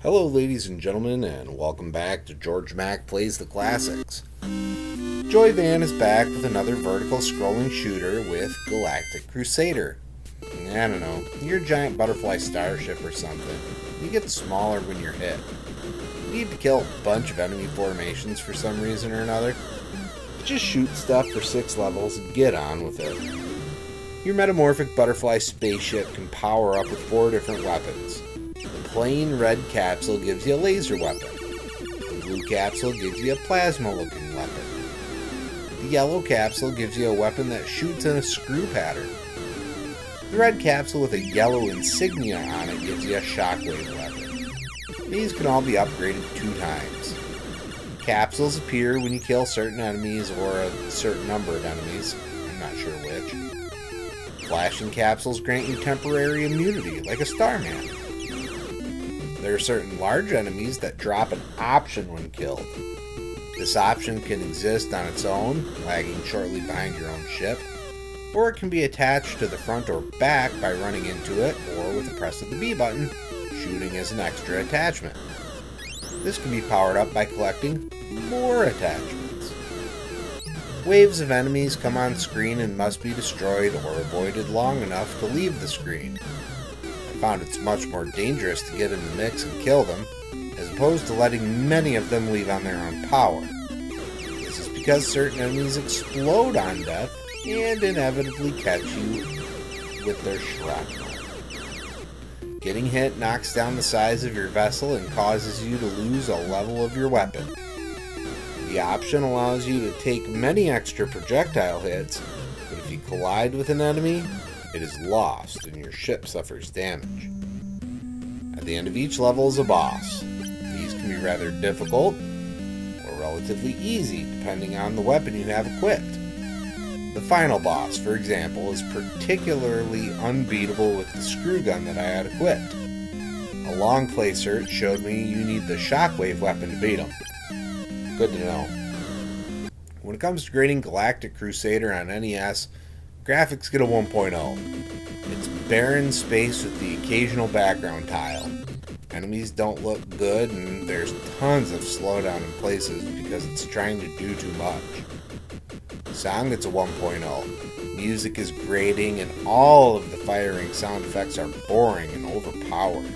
Hello ladies and gentlemen, and welcome back to Georg Mack Plays the Classics. Joy Van is back with another vertical scrolling shooter with Galactic Crusader. I don't know, you're a giant butterfly starship or something. You get smaller when you're hit. You need to kill a bunch of enemy formations for some reason or another. Just shoot stuff for 6 levels and get on with it. Your metamorphic butterfly spaceship can power up with 4 different weapons. The plain red capsule gives you a laser weapon. The blue capsule gives you a plasma-looking weapon. The yellow capsule gives you a weapon that shoots in a screw pattern. The red capsule with a yellow insignia on it gives you a shockwave weapon. These can all be upgraded 2 times. Capsules appear when you kill certain enemies or a certain number of enemies. I'm not sure which. Flashing capsules grant you temporary immunity, like a Starman. There are certain large enemies that drop an option when killed. This option can exist on its own, lagging shortly behind your own ship, or it can be attached to the front or back by running into it, or with a press of the B button, shooting as an extra attachment. This can be powered up by collecting more attachments. Waves of enemies come on screen and must be destroyed or avoided long enough to leave the screen. I found it's much more dangerous to get in the mix and kill them, as opposed to letting many of them leave on their own power. This is because certain enemies explode on death and inevitably catch you with their shrapnel. Getting hit knocks down the size of your vessel and causes you to lose a level of your weapon. The option allows you to take many extra projectile hits, but if you collide with an enemy, it is lost and your ship suffers damage. At the end of each level is a boss. These can be rather difficult or relatively easy depending on the weapon you have equipped. The final boss, for example, is particularly unbeatable with the screw gun that I had equipped. A long play search showed me you need the shockwave weapon to beat him. Good to know. When it comes to grading Galactic Crusader on NES, graphics get a 1.0. It's barren space with the occasional background tile. Enemies don't look good, and there's tons of slowdown in places because it's trying to do too much. Sound gets a 1.0. Music is grating, and all of the firing sound effects are boring and overpowered.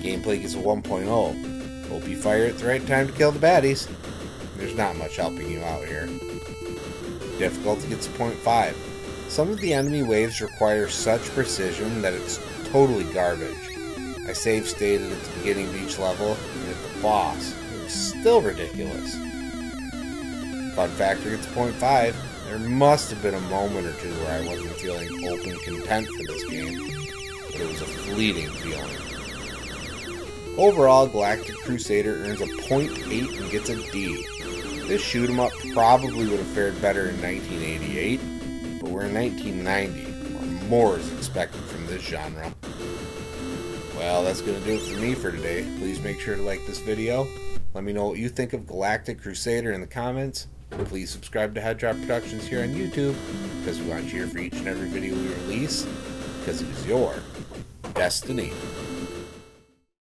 Gameplay gets a 1.0. Hope you fire at the right time to kill the baddies. There's not much helping you out here. Difficulty gets a 0.5. Some of the enemy waves require such precision that it's totally garbage. I save stated at the beginning of each level, and at the boss, it was still ridiculous. Fun factor gets a 0.5. There must have been a moment or two where I wasn't feeling open content for this game, but it was a fleeting feeling. Overall, Galactic Crusader earns a 0.8 and gets a D. This shoot 'em up probably would have fared better in 1988, but we're in 1990, where more is expected from this genre. Well, that's going to do it for me for today. Please make sure to like this video. Let me know what you think of Galactic Crusader in the comments. Please subscribe to Headdrop Productions here on YouTube, because we want you here for each and every video we release, because it is your destiny.